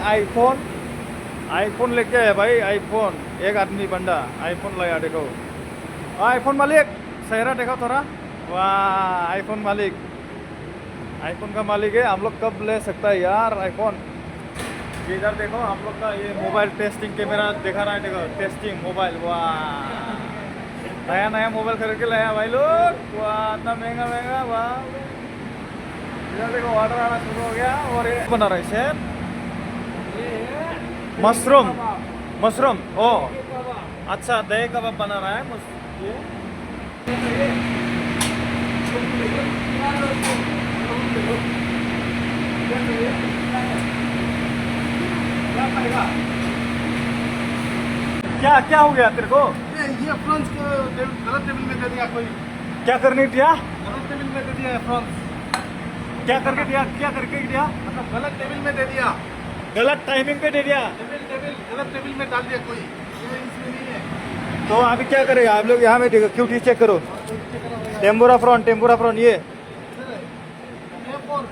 IPhone. IPhone लेके आया भाई, आईफोन। एक आदमी बंदा आईफोन लाया, देखो आईफोन मालिक, चेहरा देखो थोड़ा। वाह आईफोन मालिक, आईफोन का मालिक है। हम लोग कब ले सकता है यार आईफोन। इधर देखो हम लोग का ये मोबाइल टेस्टिंग कैमरा दिखा रहा है, देखो टेस्टिंग मोबाइल। वाह नया नया मोबाइल खरीद के लाया भाई लोग। वाह इतना महंगा महंगा, वाह। इधर देखो ऑर्डर आना शुरू हो गया। और ये बना रहा है सर, मशरूम। मशरूम ओ अच्छा, दही कबाब बना रहा है ये। क्या क्या हो गया तेरे को? ये फ्रांस को गलत टेबल में दे दिया कोई। क्या करने दिया? गलत टेबल में दे दिया है फ्रांस। क्या करके दिया? क्या करके दिया? मतलब गलत टेबल में दे दिया। गलत टाइमिंग पे दे दिया। गलत टेबल में डाल दिया कोई, ये इसमें नहीं है। तो अभी क्या करेगा आप लोग? यहाँ में देखो क्यूटी चेक करो। टेम्बुरा प्रॉन, टेम्बुरा प्रॉन ये। एयरपोर्ट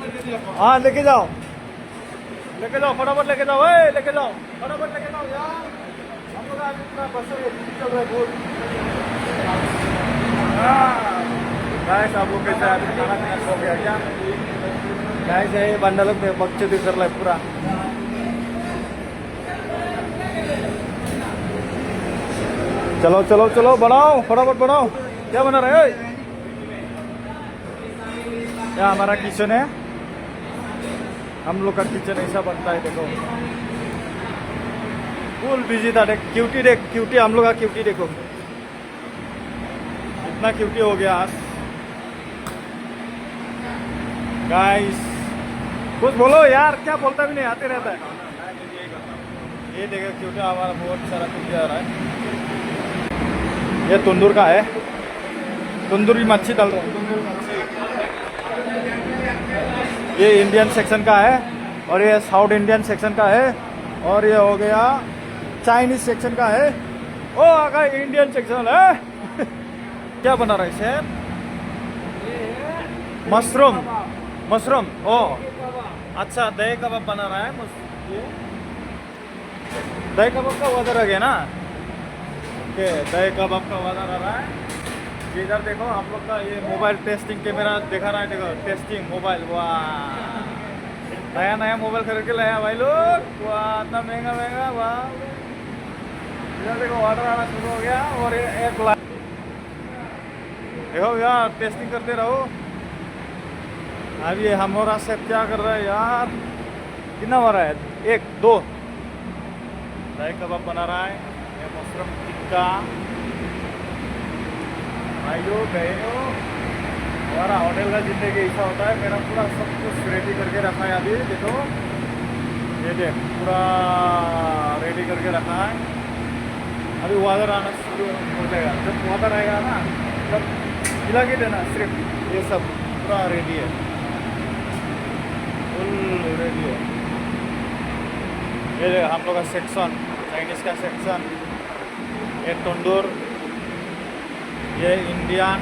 में दे दिया। हाँ लेके जाओ, लेके जाओ फटाफट, लेके जाओ लेके जाओ फटाफट, लेके जाओ यार। हम लोग अभी इतना बस चल रहा है बहुत। गाइस आप लोग कैसे अभी खाना पीना हो गया क्या? गाइस ये बंदा लोग बच्चे दिख रहा है पूरा। चलो चलो चलो बनाओ फटाफट बनाओ। क्या बना रहे हो? क्या हमारा किचन है, हम लोग का किचन ऐसा बनता है देखो। फुल बिजी था। देख क्यूटी, देख क्यूटी, हम लोग का क्यूटी देखो इतना क्यूटी हो गया आज। गाइस कुछ बोलो यार, क्या बोलता भी नहीं, आते रहता है। ये देखो क्यूटी हमारा बहुत सारा क्यूटी आ रहा है। ये तंदूर का है, तंदूरी मच्छी डाल रहा है। ये इंडियन सेक्शन का है, और ये साउथ इंडियन सेक्शन का है, और ये हो गया चाइनीज सेक्शन का है। ओ आगा इंडियन सेक्शन है। क्या बना रहा है सर? मशरूम। मशरूम ओ अच्छा, दही कबाब बना रहा है। ये दही कबाब का ऑर्डर आ गया ना? ओके दही कबाब का ऑर्डर आ रहा है। इधर देखो हम लोग का ये मोबाइल टेस्टिंग कैमरा दिखा रहा है, देखो टेस्टिंग मोबाइल। वाह नया नया मोबाइल खरीद के लाया भाई लोग। वाह इतना महंगा महंगा, वाह। इधर देखो ऑर्डर आना शुरू हो गया। और ये एक देखो यार टेस्टिंग करते रहो। अभी हमारा सेफ क्या कर रहा है यार? कितना हो रहा है? एक दो दही कबाब बना रहा है। ये मशरूम टिक्का। भाइयों बहनों, हमारा होटल का जिंदगी ऐसा होता है। मेरा पूरा सब कुछ रेडी करके रखा है। अभी देखो ये देख पूरा रेडी करके रखा है। अभी ऑर्डर आना शुरू हो जाएगा। जब ऑर्डर आएगा ना तब खिला के देना सिर्फ। ये सब पूरा रेडी है, फुल रेडी है। ये हम लोग का सेक्शन, चाइनीज़ का सेक्शन। ये तंदूर, ये इंडियन,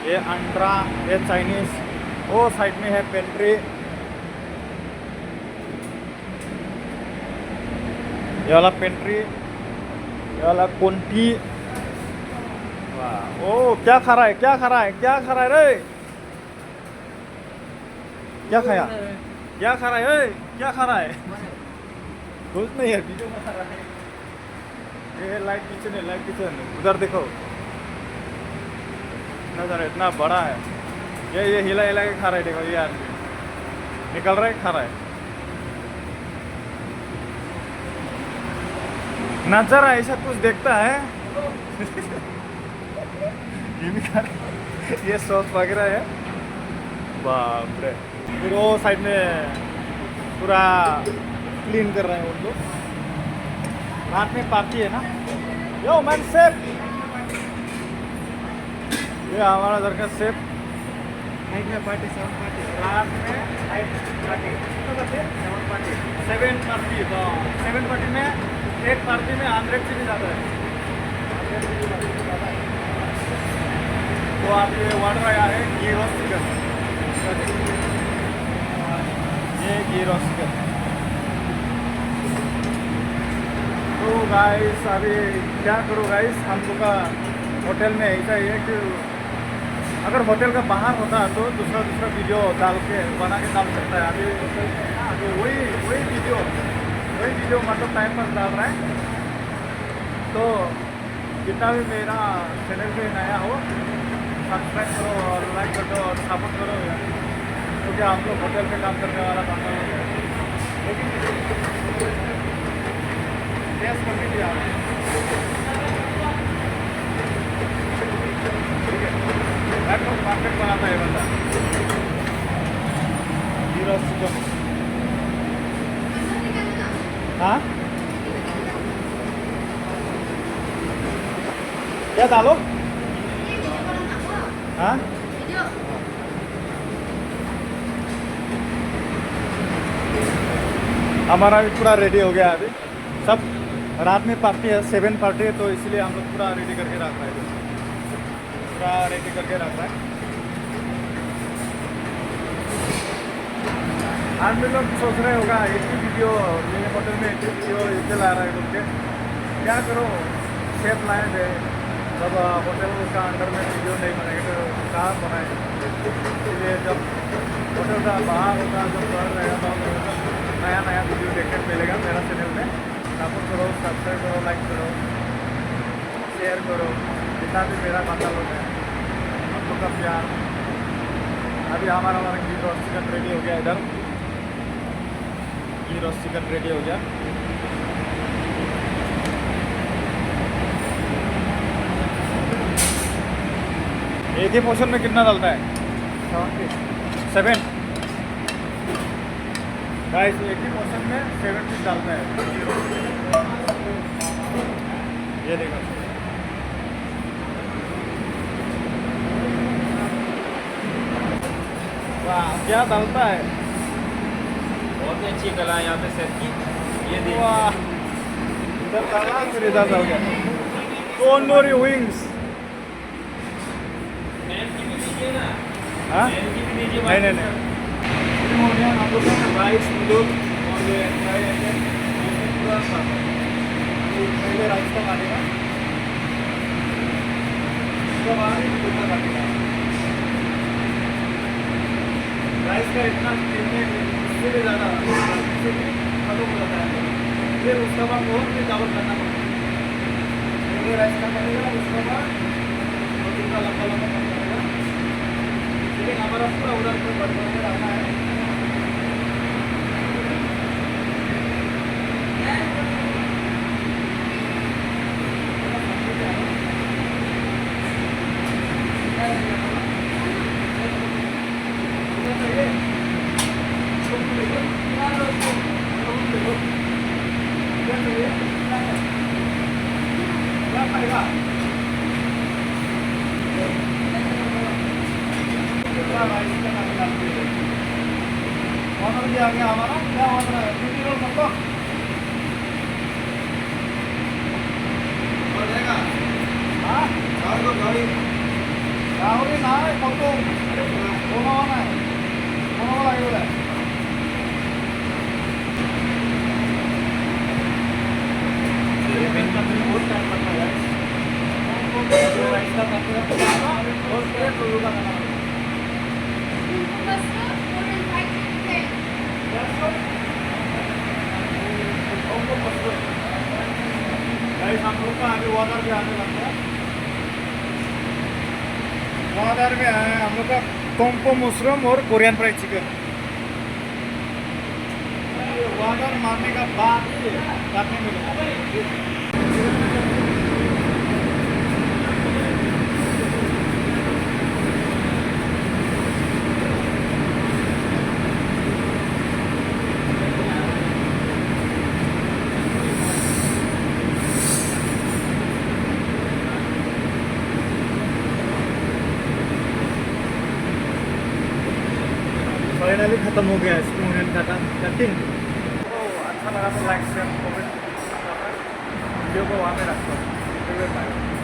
ये अंड्रा, ये चाइनीज़। वो साइड में है पेंट्री। ये वाला पेंट्री, ये वाला कोंटी। वाह ओ क्या खा रहा है? क्या खा रहा है? क्या खा रहा है रे? क्या खाया? क्या खा रहा है? क्या खा रहा है? कुछ नहीं है, वीडियो में खा रहा है। ये लाइट किचन है, लाइट किचन। उधर देखो नजर इतना बड़ा है। ये हिला हिला के खा रहा है, देखो ये आदमी निकल रहा है, खा रहा है। नजारा ऐसा कुछ देखता है। ये भी खा रहा है। ये सॉस वगैरह है। बाप रे। फिर वो साइड में पूरा क्लीन कर रहे हैं उनको। रात में पार्टी है ना। यो मैन सेफ, ये हमारा घर का सेफ। नाइट में पार्टी, 7 पार्टी। रात में 7 पार्टी, 7 पार्टी। तो 7 पार्टी में एक पार्टी में 100 से भी ज़्यादा है। तो आप ये ऑर्डर आया है घी रोस्ट चिकन। ये घी रोस्ट चिकन। तो गाइस अभी क्या करूँ गाइस, हम लोग का होटल में ऐसा ही है कि अगर होटल का बाहर होता तो दूसरा वीडियो डाल के बना के डाल सकता है। अभी होटल में ना, अभी वही वीडियो मतलब टाइम पास डाल रहा है। तो जितना भी मेरा चैनल पे नया हो सब्सक्राइब करो और लाइक कर दो और सपोर्ट करो यार, क्योंकि हम लोग होटल पे काम करने वाला बंदा लोग है। लेकिन टेस्ट करके भी आ रहे हैं, ठीक है। एकदम परफेक्ट बनाता है बंदा घी रोस्ट चिकन। हाँ क्या डालो? हाँ हमारा भी पूरा रेडी हो गया अभी। सब रात में पार्टी है, 7 पार्टी है, तो इसलिए हम लोग पूरा रेडी करके रख रहे हैं, पूरा रेडी करके रख रहा है। आज भी लोग सोच रहे होगा एक ही वीडियो मेरे होटल में, एक ही वीडियो इससे ला रहा है बोल के। क्या करो, सेफ लाए थे जब होटल का अंडर में वीडियो नहीं बनेगा तो कहाँ बनाए। इसलिए जब होटल का बाहर होता, जब घर रहेगा तो नया वीडियो देखने को मिलेगा मेरा चैनल में। सपोर्ट करो, सब्सक्राइब करो, लाइक करो, शेयर करो, जितना भी मेरा बंदा लोग है हम लोग का प्यार। अभी हमारा घी रोस्ट चिकन रेडी हो गया, इधर घी रोस्ट चिकन रेडी हो गया। एक ही पोर्शन में कितना डालता है? 7 गाइस, एक ही पोर्शन में 7 पीस डालता है। ये देखो, वाह क्या डालता है, बहुत ही अच्छी कला है यहाँ पे सेट की। ये देखिए, वाह इधर डाला फिर इधर डाल गया। तंदूरी विंग्स, मैन की भी दीजिए ना, हाँ मैन की भी दीजिए। नहीं हो गया हम लोग का राइस नूडल और ये फ्राई आइटम पूरा साथ है। तो पहले राइस का काटेगा, उसके बाद नूडल का काटेगा। राइस का इतना इससे भी ज़्यादा इससे भी खत्म हो जाता है, फिर उसके बाद और भी चावल करना पड़ता है। पहले राइस का करेगा, उसके बाद नूडल का लंबा कम करेगा। लेकिन हमारा पूरा उधर पर बढ़ के रहना है। ऑर्डर भी आ गया हमारा। क्या ऑर्डर है? भिंडी रोल मतलब हो जाएगा। हाँ गावरी ना है फोटो दोनों वाला है, दोनों वाला ये है। ये मेन का बहुत टाइम लगता है राइस का करते हैं और प्लेट लोगों का खाना। गाइस हम लोग का आगे वाटर भी आने लगता है। वाटर में आया हम लोग का कोम्पो मशरूम और कोरियन फ्राइड चिकन। वाटर मारने का बाद काटने मिलेगा। फाइनली खत्म हो गया स्पून एंड कटिंग। तो अच्छा लगा तो लाइक शेयर कमेंट वीडियो को वहाँ पे रखता हूँ।